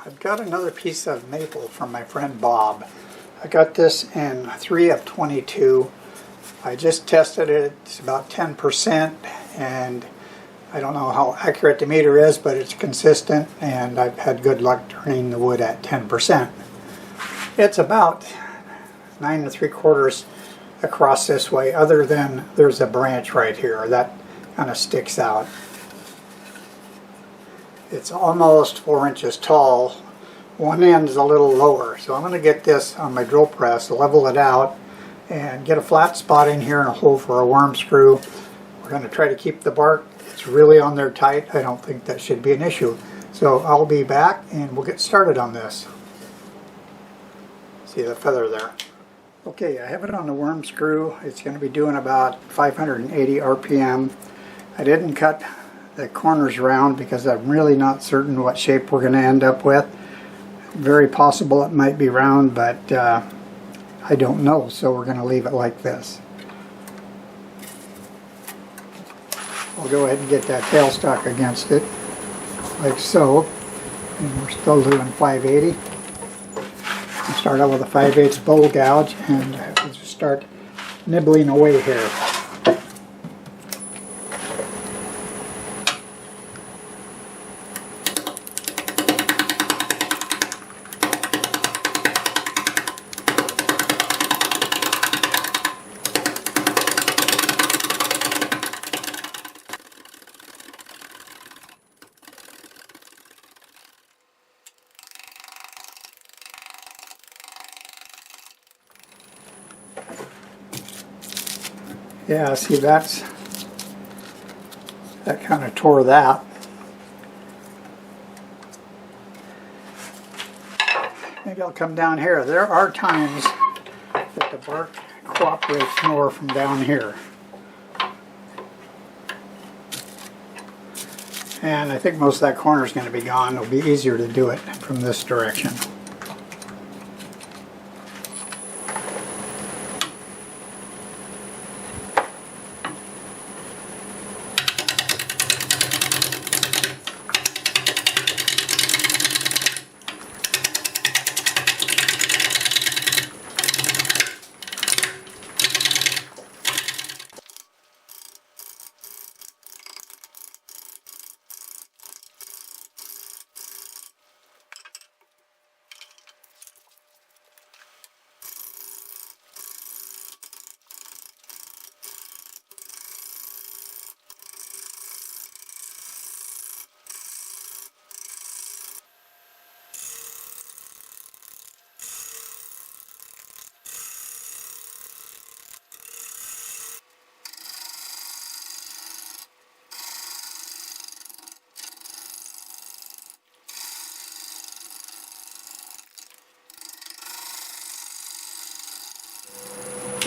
I've got another piece of maple from my friend Bob. I got this in 3 of 22. I just tested it. It's about 10%, and I don't know how accurate the meter is, but it's consistent, and I've had good luck turning the wood at 10%. It's about 9 3/4 across this way, other than there's a branch right here that kind of sticks out. It's almost 4 inches tall. One end is a little lower, so I'm going to get this on my drill press, level it out, and get a flat spot in here and a hole for a worm screw. We're going to try to keep the bark. It's really on there tight. I don't think that should be an issue. So I'll be back and we'll get started on this. See the feather there? Okay, I have it on the worm screw. It's going to be doing about 580 RPM. I didn't cut the corners round because I'm really not certain what shape we're going to end up with. Very possible it might be round, but I don't know, so we're going to leave it like this. I'll go ahead and get that tailstock against it, like so. And we're still doing 580. I'll start out with a 5/8 bowl gouge and we'll just start nibbling away here. Yeah, see, that kind of tore that. Maybe I'll come down here. There are times that the bark cooperates more from down here. And I think most of that corner is going to be gone. It'll be easier to do it from this direction.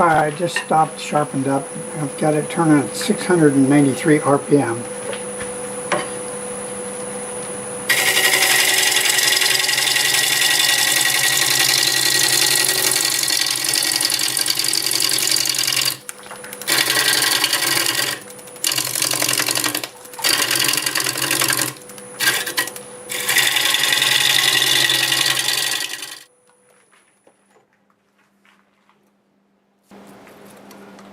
I just stopped, sharpened up. I've got it turning at 693 RPM.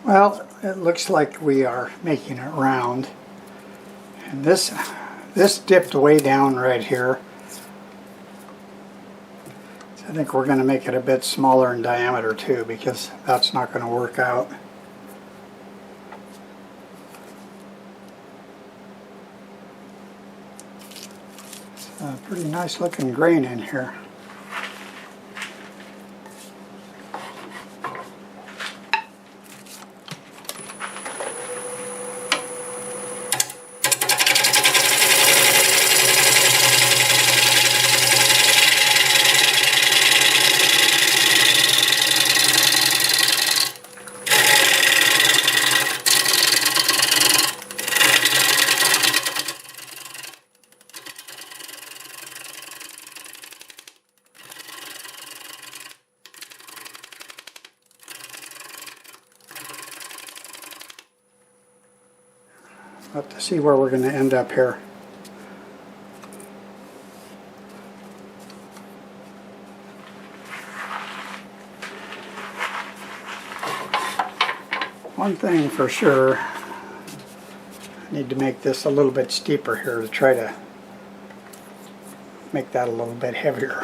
Well, it looks like we are making it round. And this dipped way down right here. So I think we're going to make it a bit smaller in diameter too, because that's not going to work out. It's a pretty nice looking grain in here. But to see where we're going to end up here. One thing for sure, I need to make this a little bit steeper here to try to make that a little bit heavier.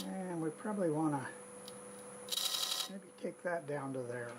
And we probably want to maybe take that down to there.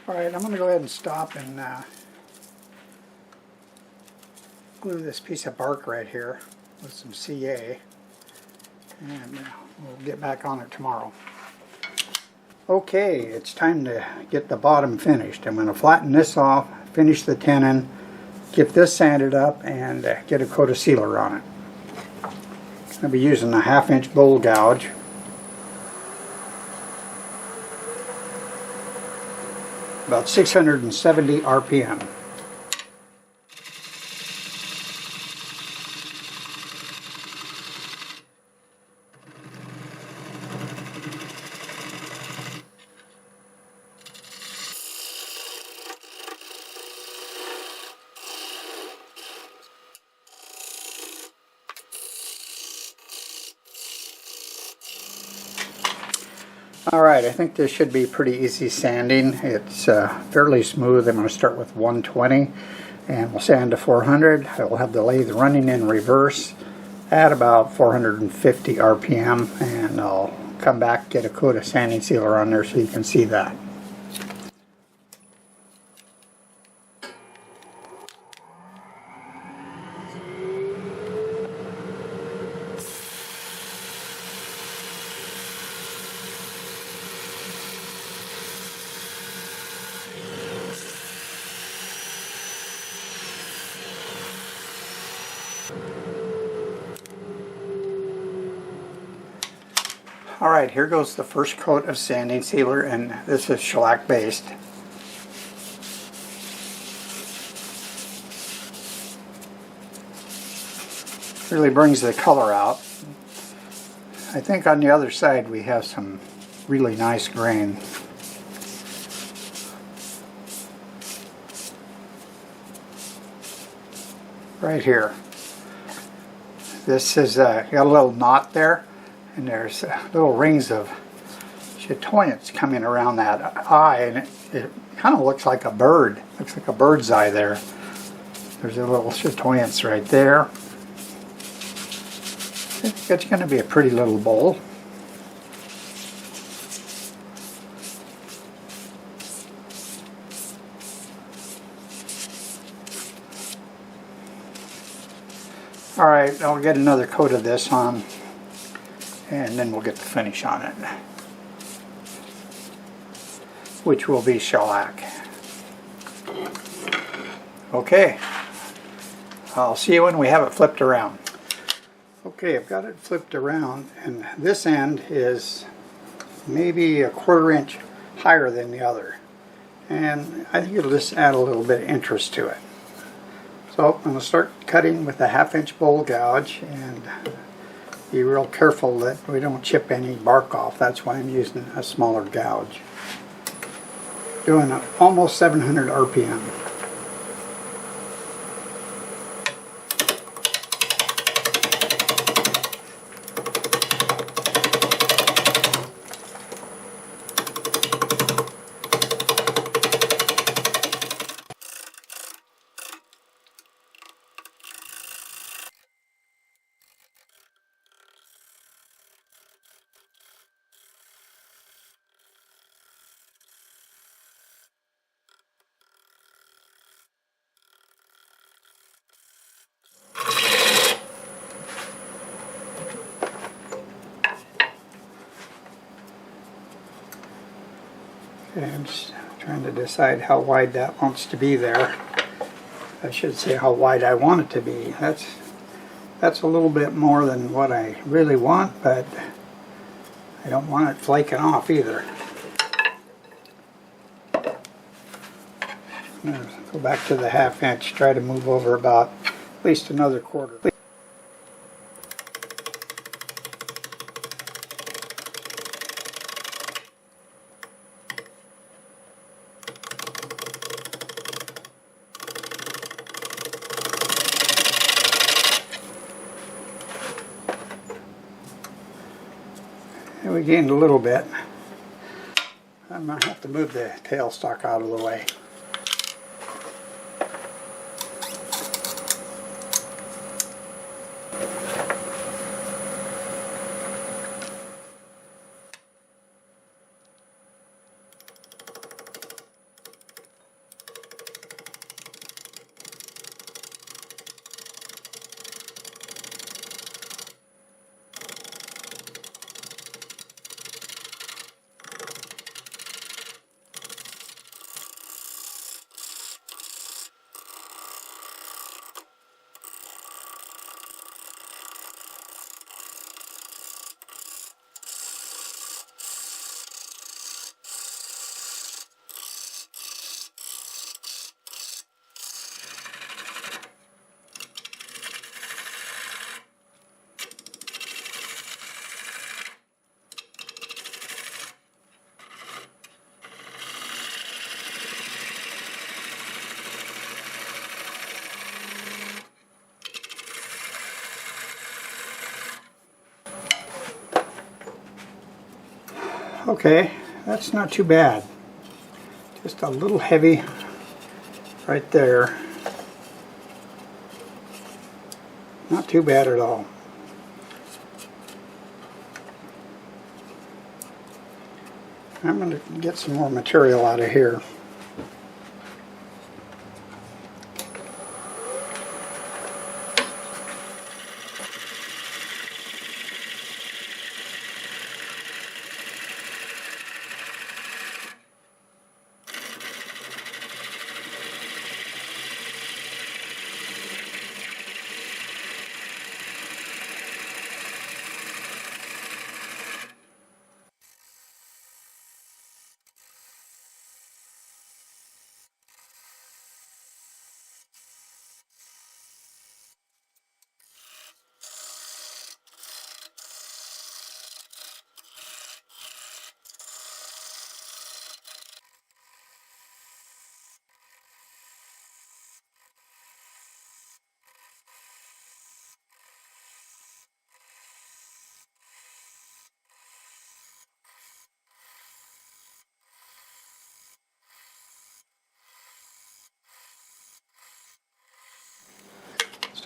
Alright, I'm going to go ahead and stop and glue this piece of bark right here with some CA, and we'll get back on it tomorrow. Okay, it's time to get the bottom finished. I'm going to flatten this off, finish the tenon, get this sanded up, and get a coat of sealer on it. I'll be using a 1/2 inch bowl gouge. About 670 RPM. Alright, I think this should be pretty easy sanding. It's fairly smooth. I'm going to start with 120 and we'll sand to 400. I'll have the lathe running in reverse at about 450 RPM, and I'll come back, get a coat of sanding sealer on there so you can see that. Alright, here goes the first coat of sanding sealer, and this is shellac based. Really brings the color out. I think on the other side we have some really nice grain. Right here. This is got a little knot there, and there's little rings of chatoyance coming around that eye, and it kind of looks like a bird. Looks like a bird's eye there. There's a little chatoyance right there. I think it's going to be a pretty little bowl. Alright, I'll get another coat of this on, and then we'll get the finish on it, which will be shellac. Okay, I'll see you when we have it flipped around. Okay, I've got it flipped around, and this end is maybe a 1/4 inch higher than the other, and I think it'll just add a little bit of interest to it. So I'm going to start cutting with a 1/2 inch bowl gouge, and be real careful that we don't chip any bark off. That's why I'm using a smaller gouge. Doing almost 700 RPM. Okay, I'm just trying to decide how wide that wants to be there. I should say how wide I want it to be. That's a little bit more than what I really want, but I don't want it flaking off either. I'm going to go back to the 1/2 inch, try to move over about at least another 1/4. And we gained a little bit. I'm going to have to move the tailstock out of the way. Okay, that's not too bad. Just a little heavy right there. Not too bad at all. I'm going to get some more material out of here.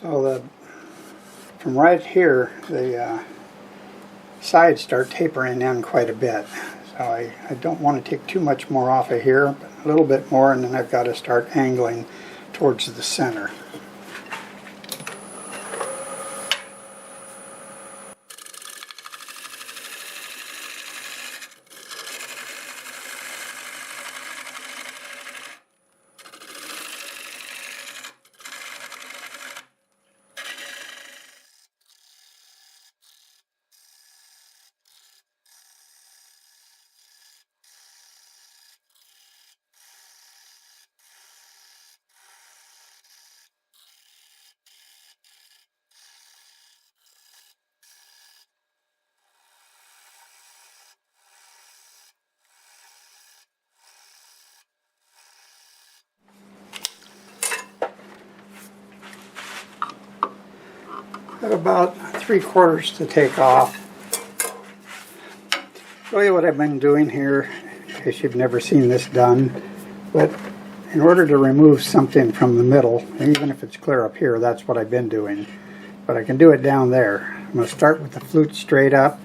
So from right here, the sides start tapering in quite a bit. So I don't want to take too much more off of here, but a little bit more, and then I've got to start angling towards the center. Got about 3/4 to take off. Show you what I've been doing here, in case you've never seen this done. But in order to remove something from the middle, even if it's clear up here, that's what I've been doing. But I can do it down there. I'm going to start with the flute straight up,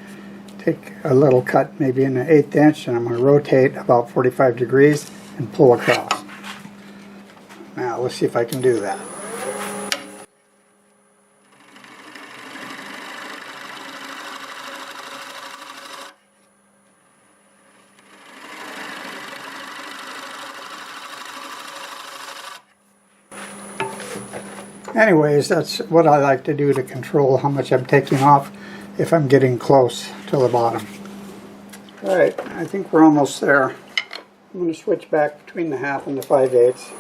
take a little cut maybe in an 1/8 inch, and I'm going to rotate about 45 degrees and pull across. Now let's see if I can do that. Anyways, that's what I like to do to control how much I'm taking off if I'm getting close to the bottom. Alright, I think we're almost there. I'm going to switch back between the 1/2 and the 5/8.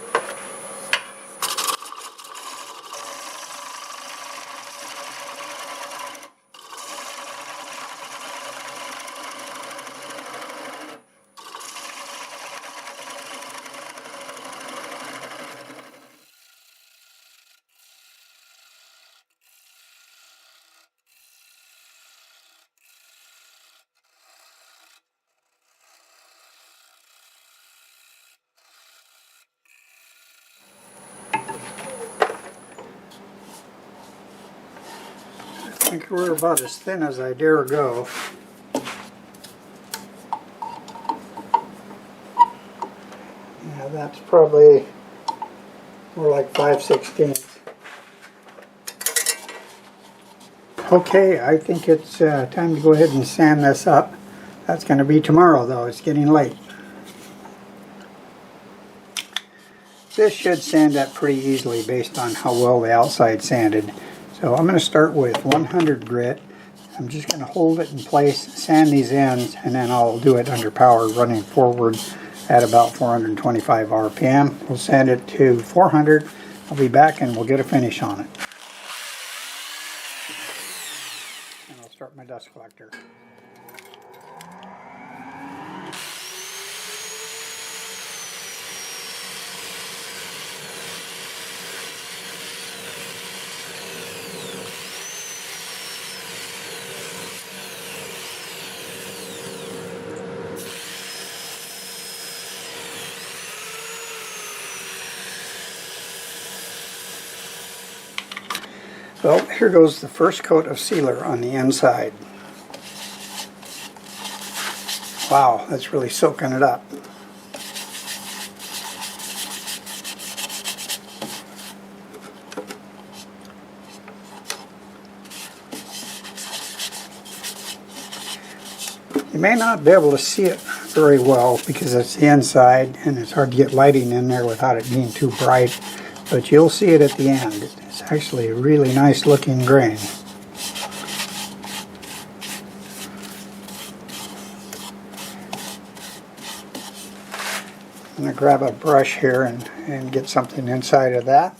I think we're about as thin as I dare go. Yeah, that's probably more like 5/16. Okay, I think it's time to go ahead and sand this up. That's going to be tomorrow though, it's getting late. This should sand up pretty easily based on how well the outside sanded. So I'm going to start with 100 grit. I'm just going to hold it in place, sand these ends, and then I'll do it under power running forward at about 425 RPM. We'll sand it to 400. I'll be back and we'll get a finish on it. And I'll start my dust collector. Well, here goes the first coat of sealer on the inside. Wow, that's really soaking it up. You may not be able to see it very well because it's the inside and it's hard to get lighting in there without it being too bright, but you'll see it at the end. It's actually a really nice looking grain. I'm going to grab a brush here and get something inside of that.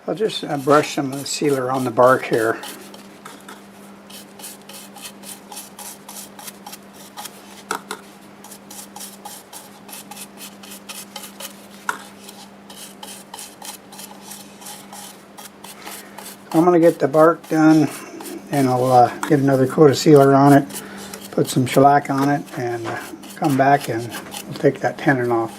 I'll just brush some of the sealer on the bark here. I'm going to get the bark done and I'll get another coat of sealer on it, put some shellac on it, and come back and we'll take that tenon off.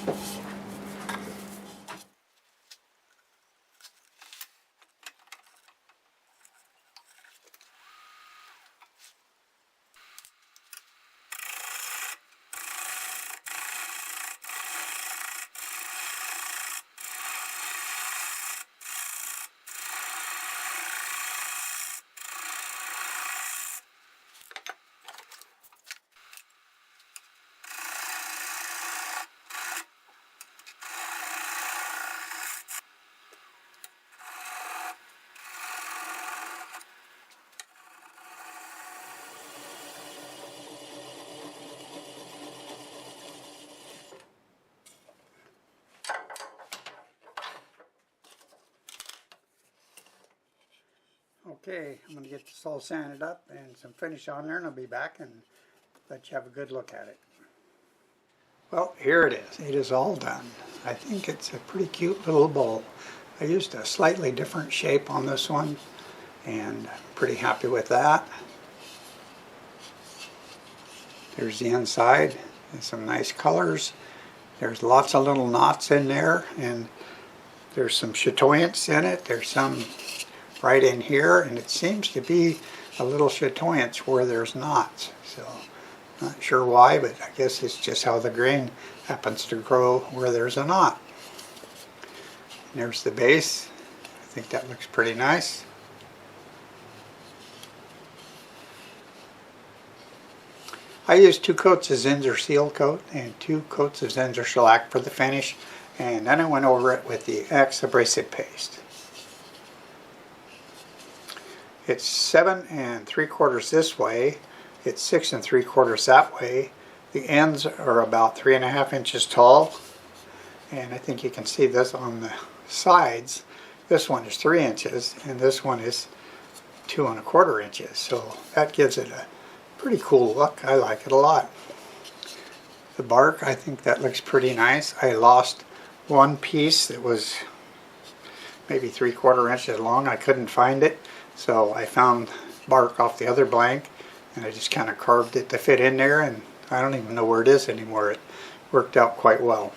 Okay, I'm going to get this all sanded up and some finish on there, and I'll be back and let you have a good look at it. Well, here it is. It is all done. I think it's a pretty cute little bowl. I used a slightly different shape on this one, and I'm pretty happy with that. There's the inside and some nice colors. There's lots of little knots in there, and there's some chatoyance in it. There's some right in here, and it seems to be a little chatoyance where there's knots. So, not sure why, but I guess it's just how the grain happens to grow where there's a knot. And there's the base. I think that looks pretty nice. I used 2 coats of Zinsser Seal Coat and 2 coats of Zinsser Shellac for the finish, and then I went over it with the X abrasive paste. It's 7 3/4 this way, it's 6 3/4 that way. The ends are about 3.5 inches tall, and I think you can see this on the sides. This one is 3 inches, and this one is 2 1/4 inches, so that gives it a pretty cool look. I like it a lot. The bark, I think that looks pretty nice. I lost one piece that was maybe 3/4 inches long. I couldn't find it, so I found bark off the other blank, and I just kind of carved it to fit in there, and I don't even know where it is anymore. It worked out quite well.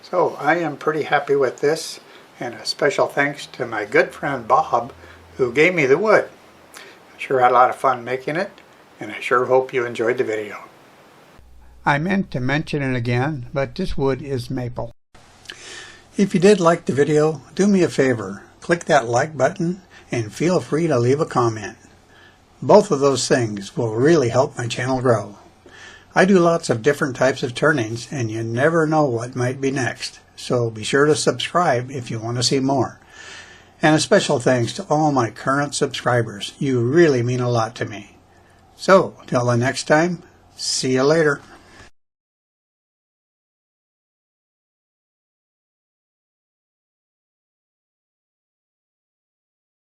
So I am pretty happy with this, and a special thanks to my good friend Bob, who gave me the wood. I sure had a lot of fun making it, and I sure hope you enjoyed the video. I meant to mention it again, but this wood is maple. If you did like the video, do me a favor, click that like button and feel free to leave a comment. Both of those things will really help my channel grow. I do lots of different types of turnings, and you never know what might be next, so be sure to subscribe if you want to see more. And a special thanks to all my current subscribers. You really mean a lot to me. So, till the next time, see you later.